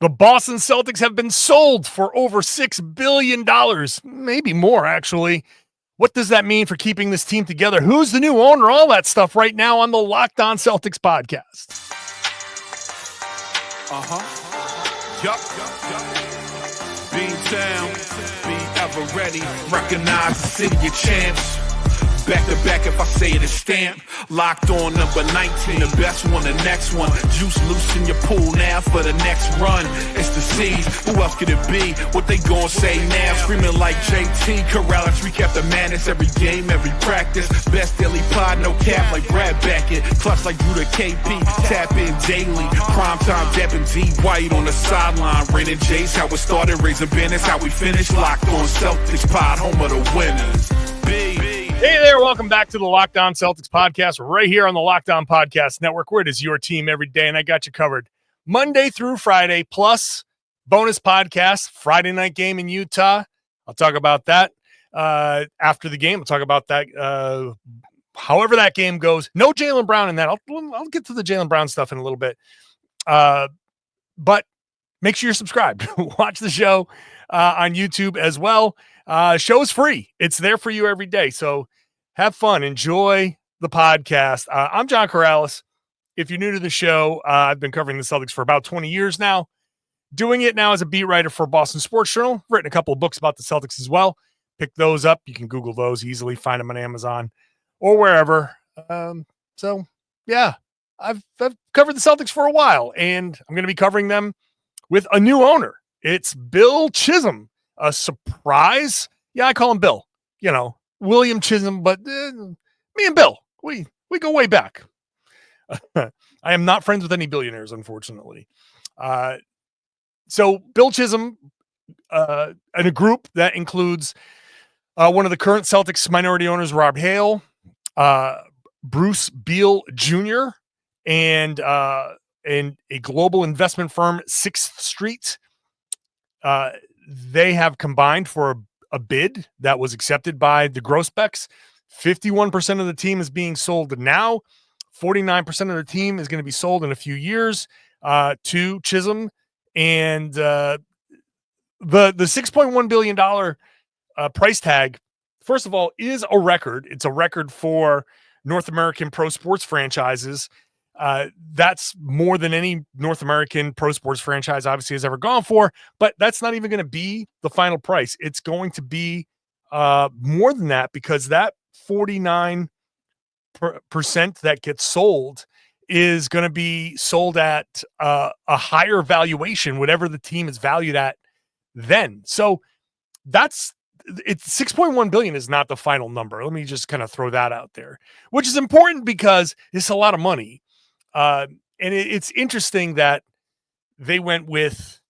The Boston Celtics have been sold for over $6 billion, maybe more, actually. What does that mean for keeping this team together? Who's the new owner? All that stuff right now on the Locked On Celtics podcast. Yup. Beantown, be ever ready. Recognize the city of champs. Back to back, if I say it, it's stamped. Locked on number 19, the best one, the next one. Juice loose in your pool now for the next run. It's the C's, who else could it be? What they gon' say now? Screaming like JT, Karalis, recap the madness. Every game, every practice. Best daily pod, no cap like Brad Beckett. Clutch like Drew to KP, tap in daily. Primetime dapping D White on the sideline. Raining J's, how it started, raising banners, how we finished. Locked on Celtics pod, home of the winners. Hey there, welcome back to the Locked On Celtics podcast right here on the Locked On Podcast Network, where it is your team every day, and I got you covered Monday through Friday, plus bonus podcast, Friday night game in Utah. I'll talk about that after the game. I'll talk about that however that game goes. No Jaylen Brown in that. I'll get to the Jaylen Brown stuff in a little bit. But make sure you're subscribed. Watch the show on YouTube as well. Show's free. It's there for you every day. So have fun. Enjoy the podcast. I'm John Karalis. If you're new to the show, I've been covering the Celtics for about 20 years now. Doing it now as a beat writer for Boston Sports Journal. Written a couple of books about the Celtics as well. Pick those up. You can Google those easily. Find them on Amazon or wherever. So, yeah, I've covered the Celtics for a while, and I'm going to be covering them with a new owner. It's Bill Chisholm. A surprise? Yeah, I call him Bill. You know, William Chisholm, but me and Bill, we go way back. I am not friends with any billionaires, unfortunately. So Bill Chisholm and a group that includes one of the current Celtics minority owners, Rob Hale, Bruce Beal Jr., and a global investment firm, Sixth Street. They have combined for a bid that was accepted by the Grousbecks. 51% of the team is being sold now. 49% of the team is going to be sold in a few years to Chisholm. And the $6.1 billion price tag, first of all, is a record. It's a record for North American pro sports franchises. That's more than any North American pro sports franchise obviously has ever gone for, but that's not even going to be the final price. It's going to be more than that, because that 49% that gets sold is going to be sold at a higher valuation, whatever the team is valued at then. So it's $6.1 billion is not the final number. Let me just kind of throw that out there, which is important because it's a lot of money. And it's interesting that they went with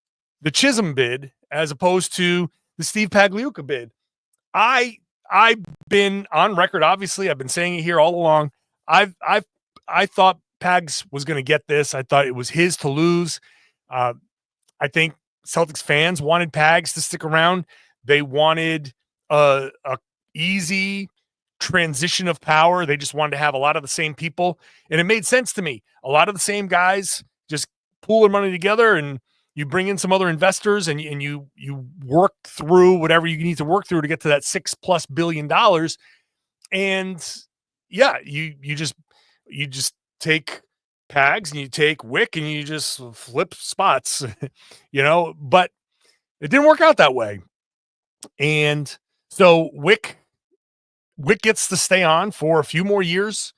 the Chisholm bid as opposed to the Steve Pagliuca bid. I've been on record, obviously, I've been saying it here all along. I thought Pags was going to get this. I thought it was his to lose. I think Celtics fans wanted Pags to stick around. They wanted a easy transition of power. They just wanted to have a lot of the same people, and it made sense to me. A lot of the same guys just pool their money together, and you bring in some other investors, and you work through whatever you need to work through to get to that $6+ billion. And yeah, you just take Pags and you take Wick and you just flip spots, but it didn't work out that way. And so Wick gets to stay on for a few more years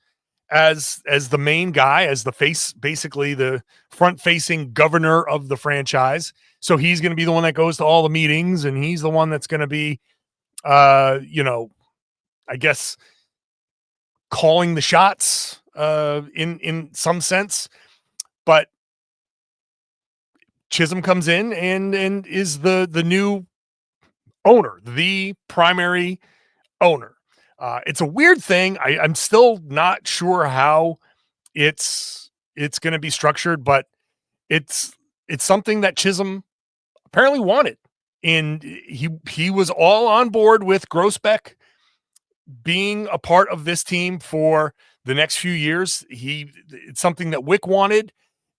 as the main guy, as the face, basically the front-facing governor of the franchise. So he's going to be the one that goes to all the meetings, and he's the one that's going to be, I guess, calling the shots in some sense. But Chisholm comes in and is the new owner, the primary owner. It's a weird thing. I'm still not sure how it's going to be structured, but it's something that Chisholm apparently wanted, and he was all on board with Grousbeck being a part of this team for the next few years. It's something that Wick wanted,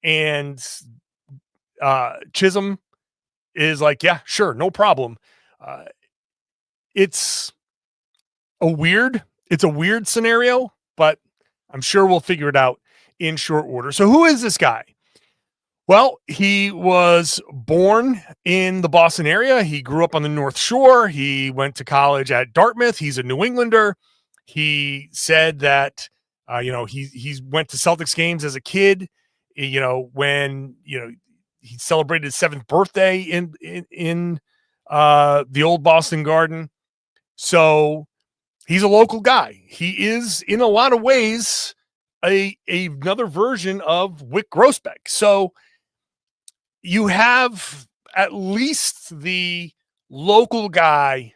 and Chisholm is like, yeah, sure, no problem. Uh, it's it's a weird scenario, but I'm sure we'll figure it out in short order. So who is this guy? Well, he was born in the Boston area. He grew up on the North Shore. He went to college at Dartmouth. He's a New Englander. He said that, he went to Celtics games as a kid, when, he celebrated his 7th birthday in the old Boston Garden. So he's a local guy. He is, in a lot of ways, another version of Wyc Grousbeck. So you have at least the local guy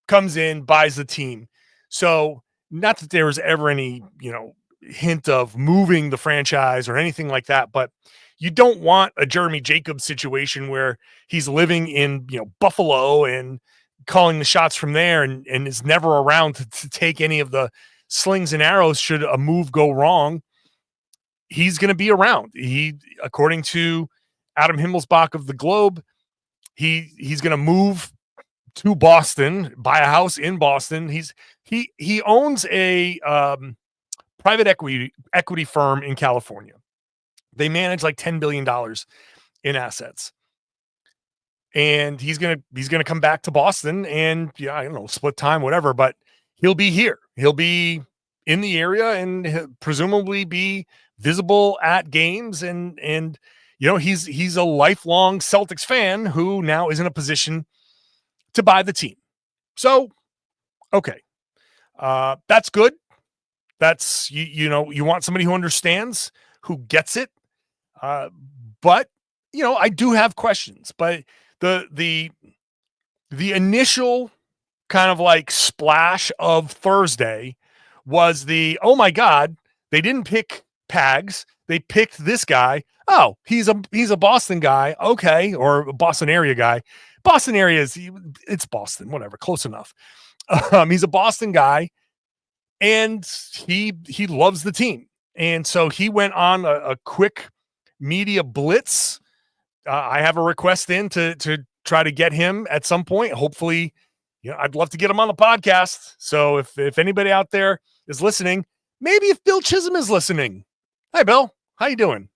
comes in, buys the team. So not that there was ever any, hint of moving the franchise or anything like that, but you don't want a Jeremy Jacobs situation where he's living in, Buffalo and calling the shots from there and is never around to take any of the slings and arrows should a move go wrong. He's going to be around. He, according to Adam Himmelsbach of the Globe, he's going to move to Boston, buy a house in Boston. He owns a private equity firm in California. They manage like $10 billion in assets. And he's going to come back to Boston and I don't know, split time, whatever, but he'll be here. He'll be in the area and he'll presumably be visible at games and he's a lifelong Celtics fan who now is in a position to buy the team. So, okay. That's good. That's, you want somebody who understands, who gets it. But, I do have questions, but the initial kind of like splash of Thursday was oh my God, they didn't pick Pags. They picked this guy. Oh, he's a Boston guy. Okay. Or a Boston area guy. Boston area it's Boston, whatever, close enough. He's a Boston guy and he loves the team. And so he went on a quick media blitz. I have a request in to try to get him at some point. Hopefully, I'd love to get him on the podcast. So if anybody out there is listening, maybe if Bill Chisholm is listening, hi Bill, how you doing?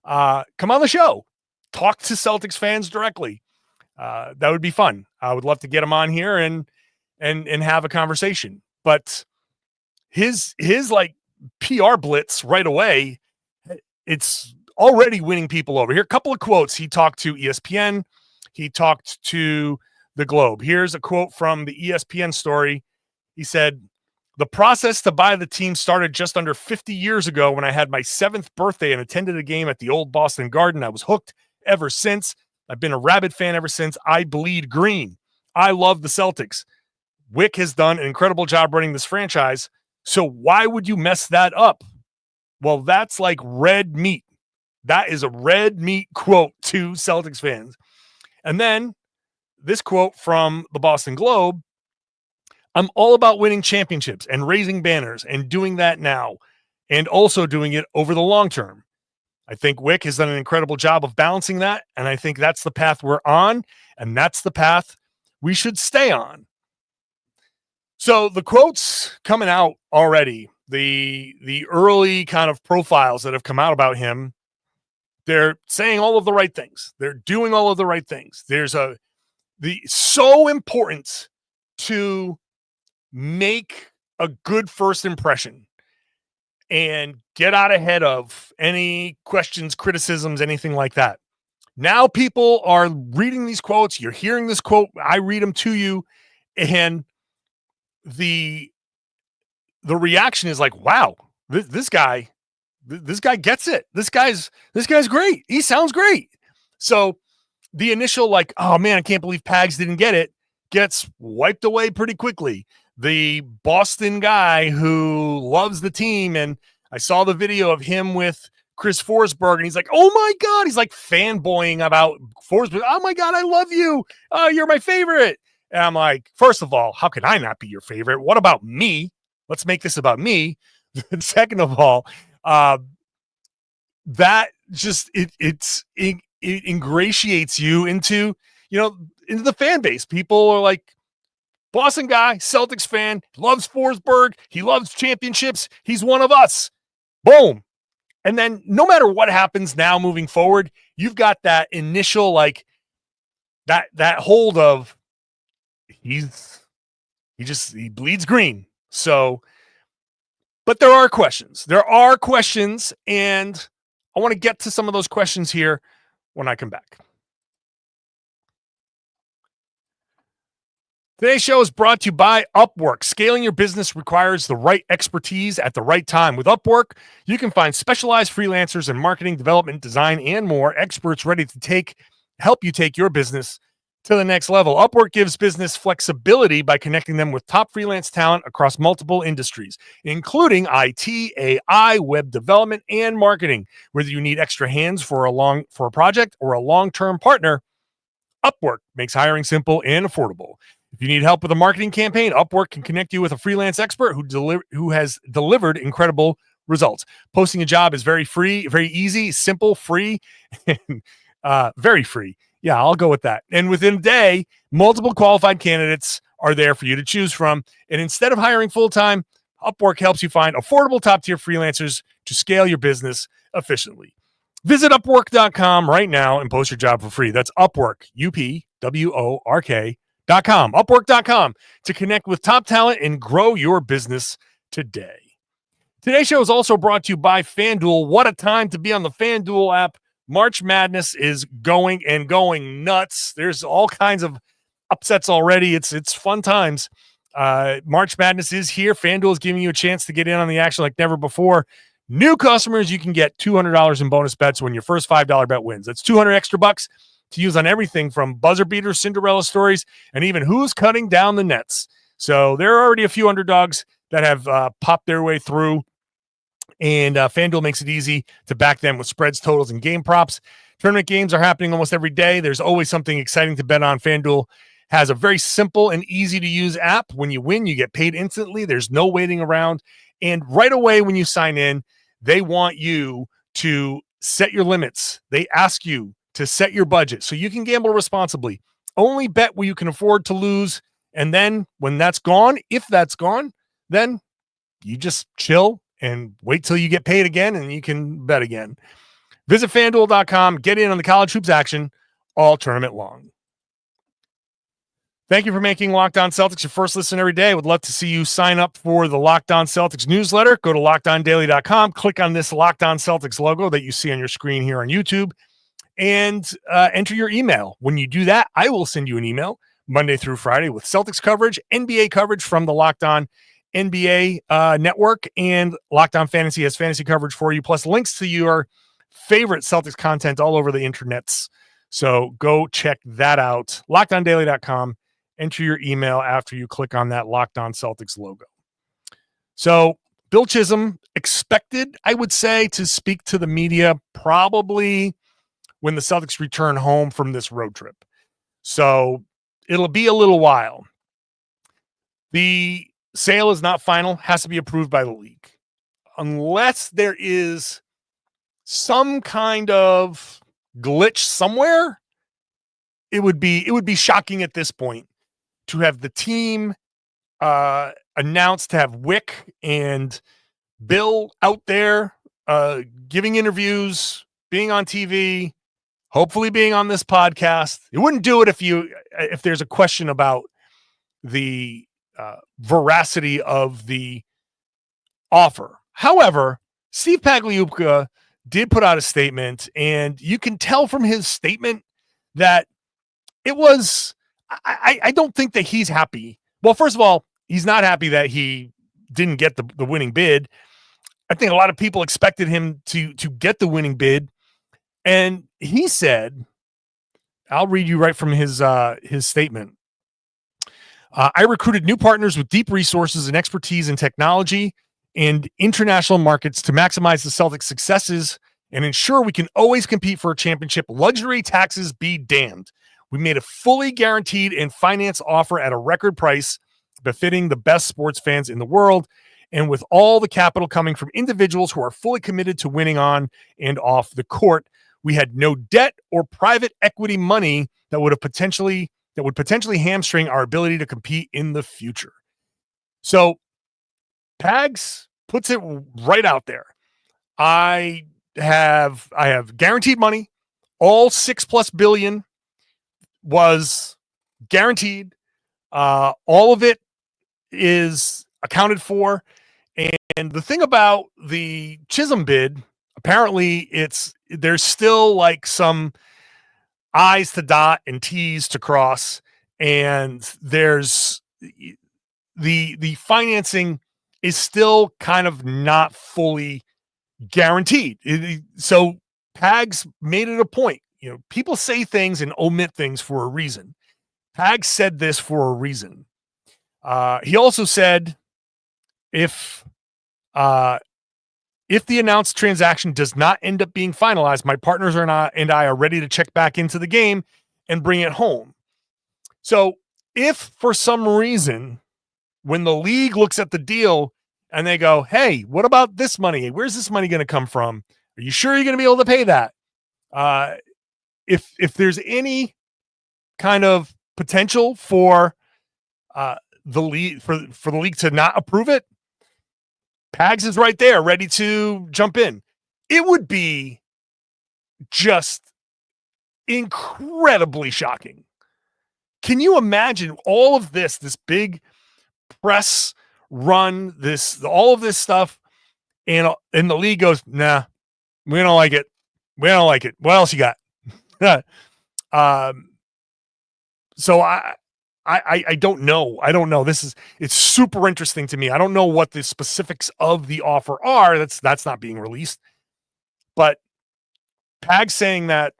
Come on the show, talk to Celtics fans directly. That would be fun. I would love to get him on here and have a conversation. But his like PR blitz right away, it's already winning people over. Here, a couple of quotes. He talked to ESPN. He talked to the Globe. Here's a quote from the ESPN story. He said, "The process to buy the team started just under 50 years ago when I had my 7th birthday and attended a game at the old Boston Garden. I was hooked ever since. I've been a rabid fan ever since. I bleed green. I love the Celtics. Wyc has done an incredible job running this franchise. So why would you mess that up?" Well, that's like red meat. That is a red meat quote to Celtics fans. And then this quote from the Boston Globe: "I'm all about winning championships and raising banners and doing that now and also doing it over the long term. I think Wyc has done an incredible job of balancing that. And I think that's the path we're on. And that's the path we should stay on." So the quotes coming out already, the early kind of profiles that have come out about him, they're saying all of the right things. They're doing all of the right things. There's so important to make a good first impression and get out ahead of any questions, criticisms, anything like that. Now people are reading these quotes. You're hearing this quote. I read them to you. And the reaction is like, wow, this guy gets it. This guy's great. He sounds great. So the initial like, oh man, I can't believe Pags didn't get it, gets wiped away pretty quickly. The Boston guy who loves the team, and I saw the video of him with Chris Forsberg, and he's like, oh my God, he's like fanboying about Forsberg. Oh my God, I love you. Oh, you're my favorite. And I'm like, first of all, how can I not be your favorite? What about me? Let's make this about me. Second of all, that just it's it ingratiates you into, into the fan base. People are like, Boston guy, Celtics fan, loves Forsberg. He loves championships. He's one of us. Boom. And then no matter what happens now moving forward, you've got that initial, like that hold of he bleeds green. So, but there are questions. And I want to get to some of those questions here when I come back. Today's show is brought to you by Upwork. Scaling your business requires the right expertise at the right time. With Upwork, you can find specialized freelancers in marketing, development, design, and more, experts ready to help you take your business to the next level. Upwork gives business flexibility by connecting them with top freelance talent across multiple industries, including IT, AI, web development, and marketing. Whether you need extra hands for a project or a long-term partner, Upwork makes hiring simple and affordable. If you need help with a marketing campaign, Upwork can connect you with a freelance expert who has delivered incredible results. Posting a job is very easy, simple, free, and very free. Yeah, I'll go with that. And within a day, multiple qualified candidates are there for you to choose from. And instead of hiring full-time, Upwork helps you find affordable top-tier freelancers to scale your business efficiently. Visit Upwork.com right now and post your job for free. That's Upwork, UPWORK.com. Upwork.com to connect with top talent and grow your business today. Today's show is also brought to you by FanDuel. What a time to be on the FanDuel app. March Madness is going nuts. There's all kinds of upsets already. It's fun times. March Madness is here. FanDuel is giving you a chance to get in on the action like never before. New customers, you can get $200 in bonus bets when your first $5 bet wins. That's $200 extra bucks to use on everything from buzzer beaters, Cinderella stories, and even who's cutting down the nets. So there are already a few underdogs that have popped their way through, and FanDuel makes it easy to back them with spreads, totals, and game props. Tournament games are happening almost every day. There's always something exciting to bet on. FanDuel has a very simple and easy-to-use app. When you win, you get paid instantly. There's no waiting around. And right away when you sign in, they want you to set your limits. They ask you to set your budget so you can gamble responsibly. Only bet where you can afford to lose. And then when that's gone, if that's gone, then you just chill and wait till you get paid again and you can bet again. Visit FanDuel.com, get in on the college hoops action all tournament long. Thank you for making Locked On Celtics your first listen every day. Would love to see you sign up for the Locked On Celtics newsletter. Go to LockedOnDaily.com, click on this Locked On Celtics logo that you see on your screen here on YouTube, and enter your email. When you do that, I will send you an email Monday through Friday with Celtics coverage, NBA coverage from the Locked On NBA network, and Locked On Fantasy has fantasy coverage for you, plus links to your favorite Celtics content all over the internets. So go check that out. LockedOnDaily.com. Enter your email after you click on that Locked On Celtics logo. So Bill Chisholm expected, I would say, to speak to the media probably when the Celtics return home from this road trip. So it'll be a little while. The sale is not final, has to be approved by the league. Unless there is some kind of glitch somewhere, it would be shocking at this point to have the team announced to have Wick and Bill out there giving interviews, being on TV, hopefully being on this podcast. It wouldn't do it if there's a question about the veracity of the offer. However, Steve Pagliuca did put out a statement, and you can tell from his statement that it was, I don't think that he's happy. Well, first of all, he's not happy that he didn't get the winning bid. I think a lot of people expected him to get the winning bid. And he said, I'll read you right from his statement. I recruited new partners with deep resources and expertise in technology and international markets to maximize the Celtics' successes and ensure we can always compete for a championship. Luxury taxes be damned. We made a fully guaranteed and financed offer at a record price, befitting the best sports fans in the world, and with all the capital coming from individuals who are fully committed to winning on and off the court. We had no debt or private equity money that would potentially hamstring our ability to compete in the future. So Pags puts it right out there. I have guaranteed money. All $6+ billion was guaranteed. All of it is accounted for. And the thing about the Chisholm bid, apparently there's still like some I's to dot and T's to cross, and there's the financing is still kind of not fully guaranteed. So Pags made it a point. People say things and omit things for a reason. Pags said this for a reason. He also said, if the announced transaction does not end up being finalized, my partners and I are ready to check back into the game and bring it home. So if for some reason, when the league looks at the deal and they go, hey, what about this money? Where's this money going to come from? Are you sure you're going to be able to pay that? If there's any kind of potential for the league for the league to not approve it, Pags is right there, ready to jump in. It would be just incredibly shocking. Can you imagine all of this big press run, all of this stuff, and the league goes, nah, we don't like it. We don't like it. What else you got? So I don't know. I don't know. It's super interesting to me. I don't know what the specifics of the offer are. That's not being released. But Pag saying that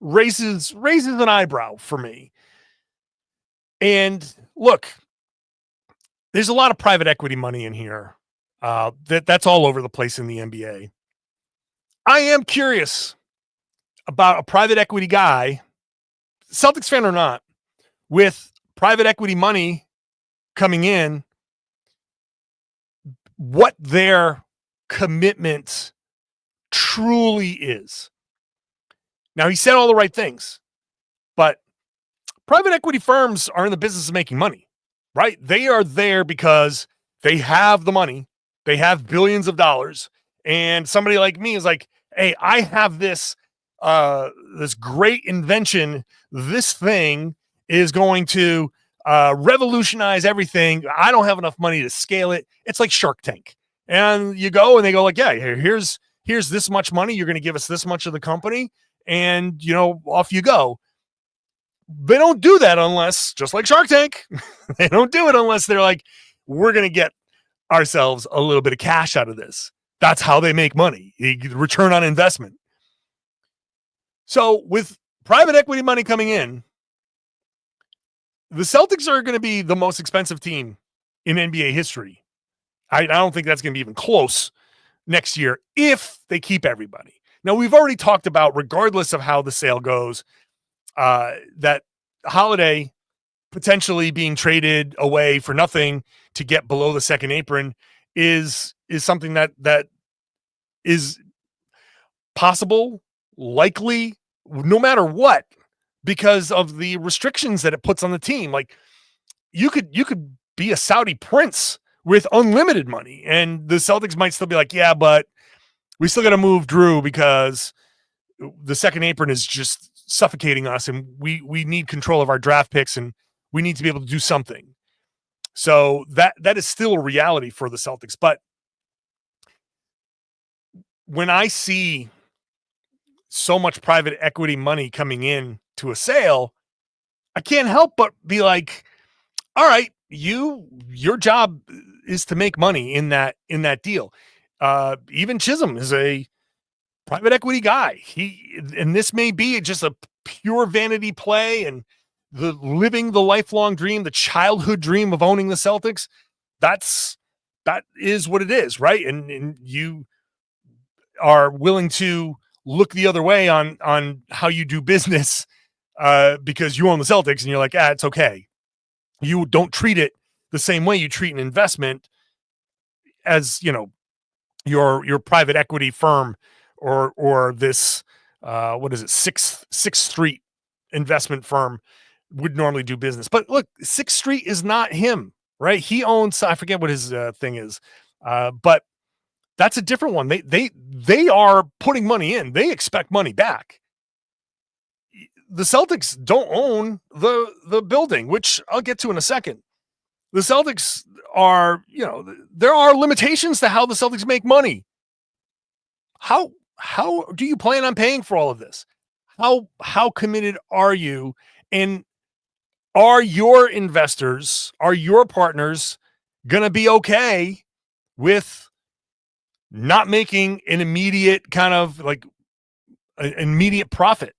raises an eyebrow for me. And look, there's a lot of private equity money in here. That's all over the place in the NBA. I am curious about a private equity guy, Celtics fan or not, with private equity money coming in, what their commitment truly is. Now, he said all the right things, but private equity firms are in the business of making money, right? They are there because they have the money. They have billions of dollars. And somebody like me is like, hey, I have this great invention. This thing is going to revolutionize everything. I don't have enough money to scale it. It's like Shark Tank. And you go and they go like, yeah, here's this much money. You're going to give us this much of the company. And, off you go. They don't do that unless, just like Shark Tank, they don't do it unless they're like, we're going to get ourselves a little bit of cash out of this. That's how they make money. Return on investment. So with private equity money coming in, the Celtics are going to be the most expensive team in NBA history. I don't think that's going to be even close next year if they keep everybody. Now, we've already talked about, regardless of how the sale goes, that Holiday potentially being traded away for nothing to get below the second apron is something that is possible, likely, no matter what, because of the restrictions that it puts on the team. Like you could be a Saudi prince with unlimited money, and the Celtics might still be like, yeah, but we still got to move Drew because the second apron is just suffocating us, and we need control of our draft picks, and we need to be able to do something. So that is still a reality for the Celtics. But when I see so much private equity money coming in to a sale, I can't help but be like, all right, your job is to make money in that deal. Even Chisholm is a private equity guy. And this may be just a pure vanity play and living the lifelong dream, the childhood dream of owning the Celtics. That is what it is, right? And you are willing to look the other way on how you do business because you own the Celtics, and you're like, it's okay. You don't treat it the same way you treat an investment as, your private equity firm or this what is it, Sixth Street investment firm would normally do business. But look, Sixth Street is not him, right? He owns, I forget what his thing is, but that's a different one. They are putting money in. They expect money back. The Celtics don't own the building, which I'll get to in a second. The Celtics are, there are limitations to how the Celtics make money. How do you plan on paying for all of this? How committed are you? And are your investors, are your partners going to be okay with not making an immediate kind of like an immediate profit?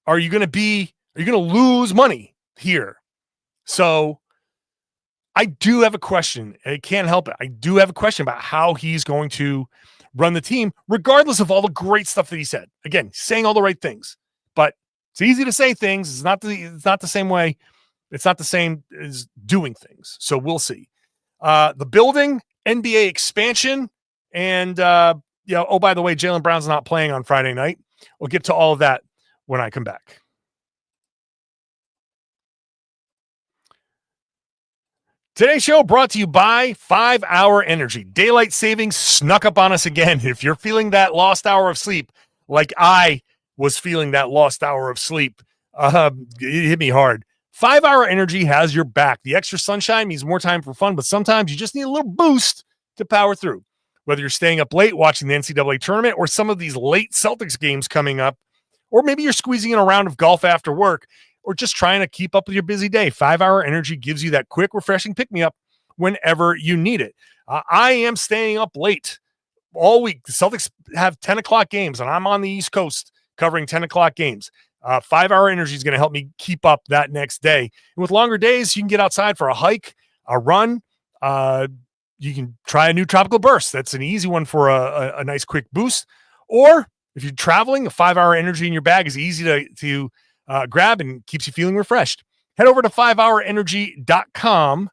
Are you going to lose money here? So I do have a question. I can't help it. I do have a question about how he's going to run the team, regardless of all the great stuff that he said. Again, saying all the right things, but it's easy to say things. It's not the same way. It's not the same as doing things. So we'll see. The building, NBA expansion, and oh, by the way, Jaylen Brown's not playing on Friday night. We'll get to all of that when I come back. Today's show brought to you by 5 Hour Energy. Daylight savings snuck up on us again. If you're feeling that lost hour of sleep, like I was feeling that lost hour of sleep, it hit me hard. 5 Hour Energy has your back. The extra sunshine means more time for fun, but sometimes you just need a little boost to power through. Whether you're staying up late watching the NCAA tournament or some of these late Celtics games coming up, or maybe you're squeezing in a round of golf after work, or just trying to keep up with your busy day, 5 Hour Energy gives you that quick, refreshing pick-me-up whenever you need it. I am staying up late all week. The Celtics have 10 o'clock games, and I'm on the East Coast covering 10 o'clock games. 5 Hour Energy is going to help me keep up that next day. And with longer days, you can get outside for a hike, a run. You can try a new tropical burst. That's an easy one for a nice quick boost. Or if you're traveling, a 5 Hour Energy in your bag is easy to grab and keeps you feeling refreshed. Head over to 5hourenergy.com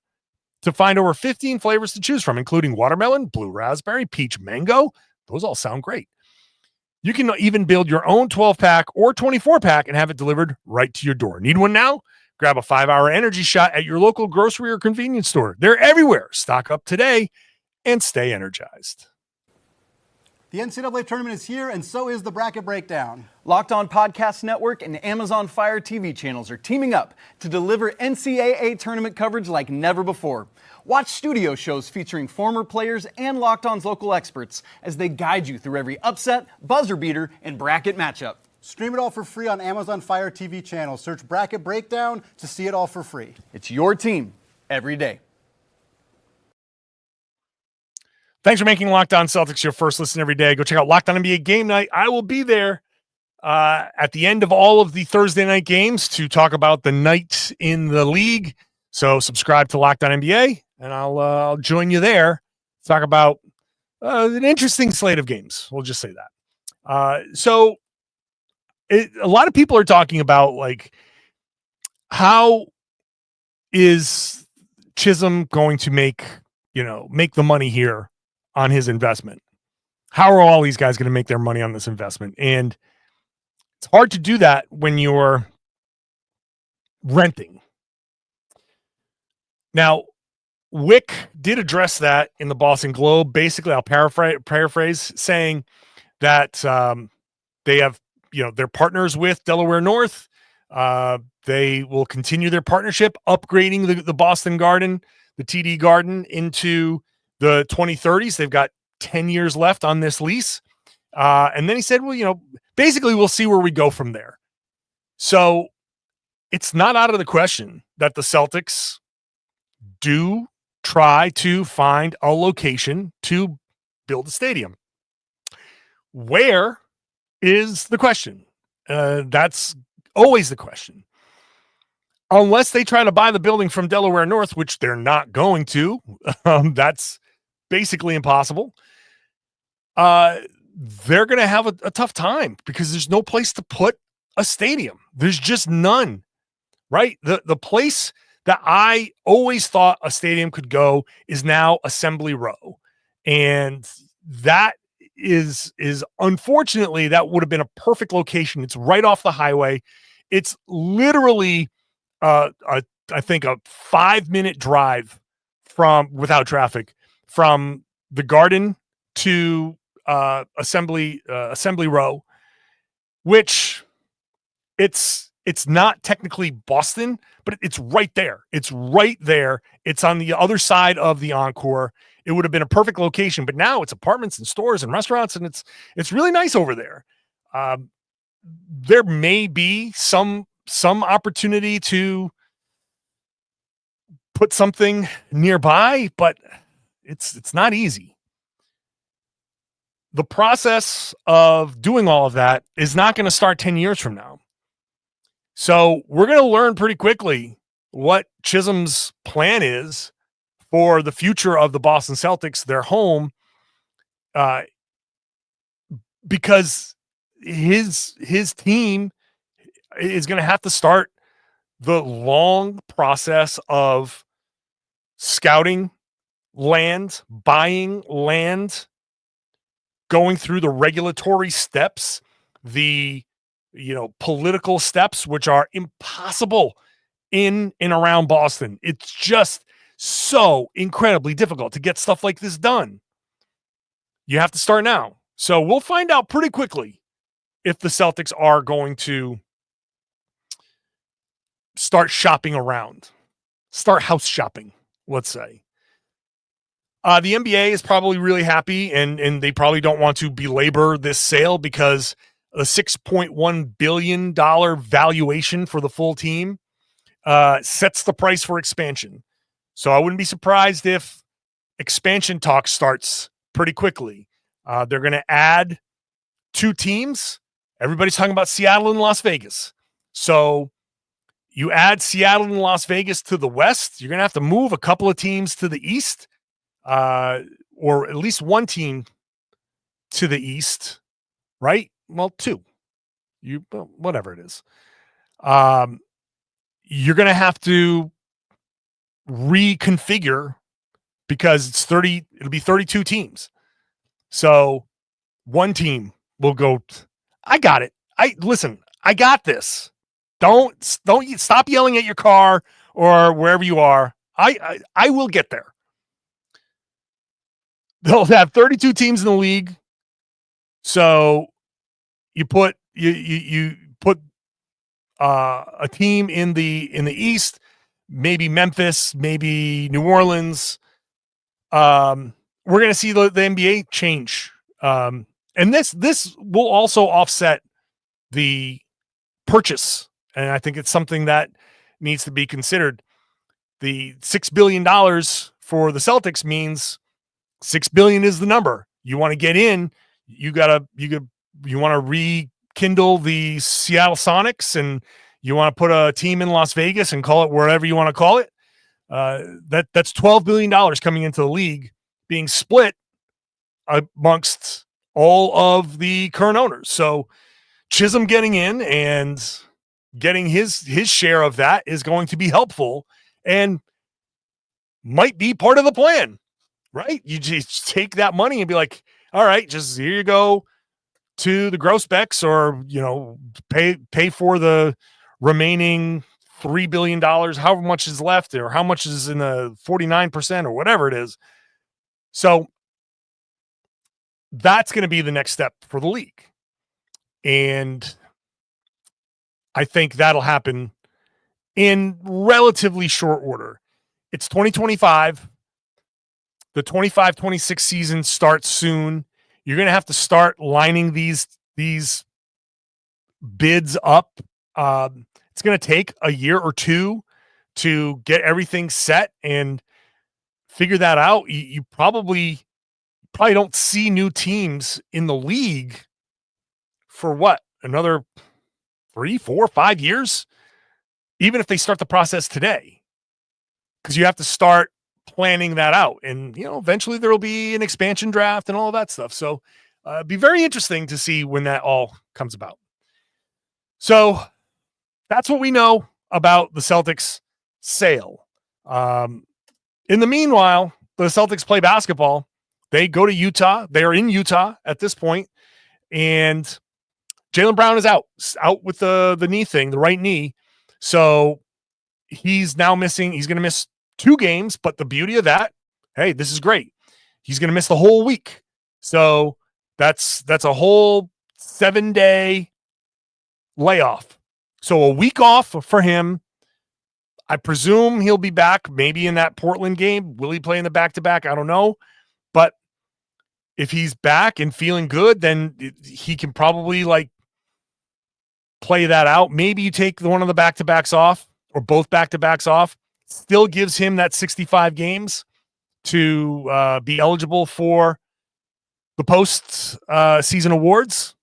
to find over 15 flavors to choose from, including watermelon, blue raspberry, peach, mango. Those all sound great. You can even build your own 12-pack or 24-pack and have it delivered right to your door. Need one now? Grab a 5 Hour Energy shot at your local grocery or convenience store. They're everywhere. Stock up today and stay energized. The NCAA tournament is here, and so is the Bracket Breakdown. Locked On Podcast Network and Amazon Fire TV channels are teaming up to deliver NCAA tournament coverage like never before. Watch studio shows featuring former players and Locked On's local experts as they guide you through every upset, buzzer beater, and bracket matchup. Stream it all for free on Amazon Fire TV channel. Search Bracket Breakdown to see it all for free. It's your team every day. Thanks for making Locked On Celtics your first listen every day. Go check out Locked On NBA Game Night. I will be there at the end of all of the Thursday night games to talk about the night in the league. So subscribe to Locked On NBA, and I'll join you there to talk about an interesting slate of games. We'll just say that. So a lot of people are talking about, like, how is Chisholm going to make the money here on his investment? How are all these guys going to make their money on this investment? And it's hard to do that when you're renting. Now, Wick did address that in the Boston Globe. Basically, I'll paraphrase saying that they have, they're partners with Delaware North. They will continue their partnership, upgrading the Boston Garden, the TD Garden, into the 2030s. They've got 10 years left on this lease. And then he said, well, basically we'll see where we go from there. So it's not out of the question that the Celtics do try to find a location to build a stadium. Where is the question? That's always the question. Unless they try to buy the building from Delaware North, which they're not going to. That's basically impossible. They're going to have a tough time because there's no place to put a stadium. There's just none, right? The place that I always thought a stadium could go is now Assembly Row. And that is unfortunately that would have been a perfect location. It's right off the highway. It's literally I think a 5-minute drive without traffic from the Garden to Assembly Row, which it's not technically Boston, but it's right there. It's right there. It's on the other side of the Encore. It would have been a perfect location, but now it's apartments and stores and restaurants, and it's really nice over there. There may be some opportunity to put something nearby, but it's not easy. The process of doing all of that is not going to start 10 years from now. So we're going to learn pretty quickly what Chisholm's plan is for the future of the Boston Celtics, their home, because his team is going to have to start the long process of scouting land, buying land, going through the regulatory steps, the political steps, which are impossible in and around Boston. It's just so incredibly difficult to get stuff like this done. You have to start now. So we'll find out pretty quickly if the Celtics are going to start shopping around, start house shopping, let's say. The NBA is probably really happy, and they probably don't want to belabor this sale because a $6.1 billion valuation for the full team sets the price for expansion. So I wouldn't be surprised if expansion talk starts pretty quickly. They're going to add 2 teams. Everybody's talking about Seattle and Las Vegas. So you add Seattle and Las Vegas to the West, you're going to have to move a couple of teams to the East, or at least one team to the East, right? Well, 2. Whatever it is. You're going to have to reconfigure because it'll be 32 teams. So one team will go, I got it. I got this. Don't stop yelling at your car or wherever you are. I will get there. They'll have 32 teams in the league. So you put a team in the East, maybe Memphis, maybe New Orleans. We're going to see the NBA change. And this will also offset the purchase. And I think it's something that needs to be considered. The $6 billion for the Celtics means $6 billion is the number. You want to get in, you want to rekindle the Seattle Sonics, and you want to put a team in Las Vegas and call it wherever you want to call it. That's $12 billion coming into the league, being split amongst all of the current owners. So Chisholm getting in and getting his share of that is going to be helpful and might be part of the plan, right? You just take that money and be like, all right, just here you go to the Grousbecks, or, pay for the remaining $3 billion, however much is left, or how much is in the 49% or whatever it is. So that's going to be the next step for the league. And I think that'll happen in relatively short order. It's 2025. The 25-26 season starts soon. You're going to have to start lining these bids up. It's going to take a year or 2 to get everything set and figure that out. You probably don't see new teams in the league for another 3, 4, 5 years, even if they start the process today, because you have to start planning that out. And, eventually there will be an expansion draft and all of that stuff. So it'd be very interesting to see when that all comes about. So that's what we know about the Celtics sale. In the meanwhile, the Celtics play basketball They go to Utah. They are in Utah at this point, and Jaylen Brown is out with the knee thing, the right knee. So he's now missing. He's going to miss 2 games, but the beauty of that, hey, this is great. He's going to miss the whole week. So that's a whole 7-day layoff. So a week off for him. I presume he'll be back maybe in that Portland game. Will he play in the back-to-back? I don't know. But if he's back and feeling good, then he can probably play that out. Maybe you take one of the back-to-backs off or both back-to-backs off. Still gives him that 65 games to be eligible for the post-season awards.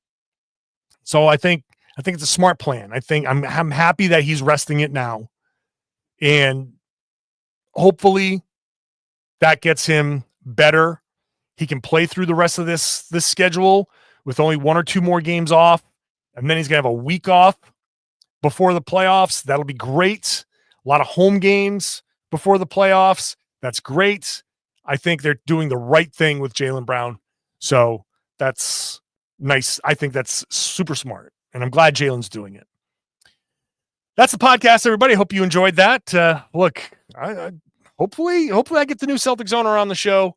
So I think it's a smart plan. I think I'm happy that he's resting it now. And hopefully that gets him better. He can play through the rest of this schedule with only 1 or 2 more games off. And then he's going to have a week off before the playoffs. That'll be great. A lot of home games before the playoffs. That's great. I think they're doing the right thing with Jaylen Brown. So that's nice. I think that's super smart. And I'm glad Jaylen's doing it. That's the podcast, everybody. Hope you enjoyed that. Look, hopefully I get the new Celtics owner on the show.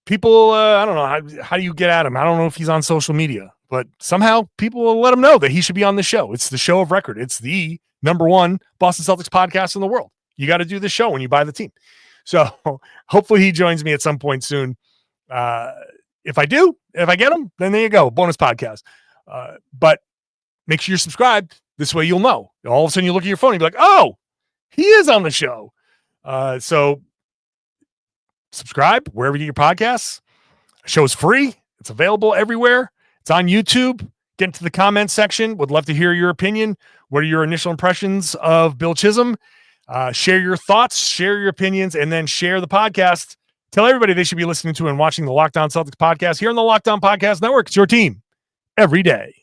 People, I don't know, how do you get at him? I don't know if he's on social media, but somehow people will let him know that he should be on the show. It's the show of record. It's the #1 Boston Celtics podcast in the world. You got to do this show when you buy the team. So hopefully he joins me at some point soon. If I get him, then there you go. Bonus podcast. But make sure you're subscribed. This way you'll know. All of a sudden you look at your phone and you'll be like, oh, he is on the show. So subscribe wherever you get your podcasts. The show is free. It's available everywhere. It's on YouTube. Get into the comments section. Would love to hear your opinion. What are your initial impressions of Bill Chisholm? Share your thoughts, share your opinions, and then share the podcast. Tell everybody they should be listening to and watching the Locked On Celtics podcast here on the Locked On Podcast Network. It's your team every day.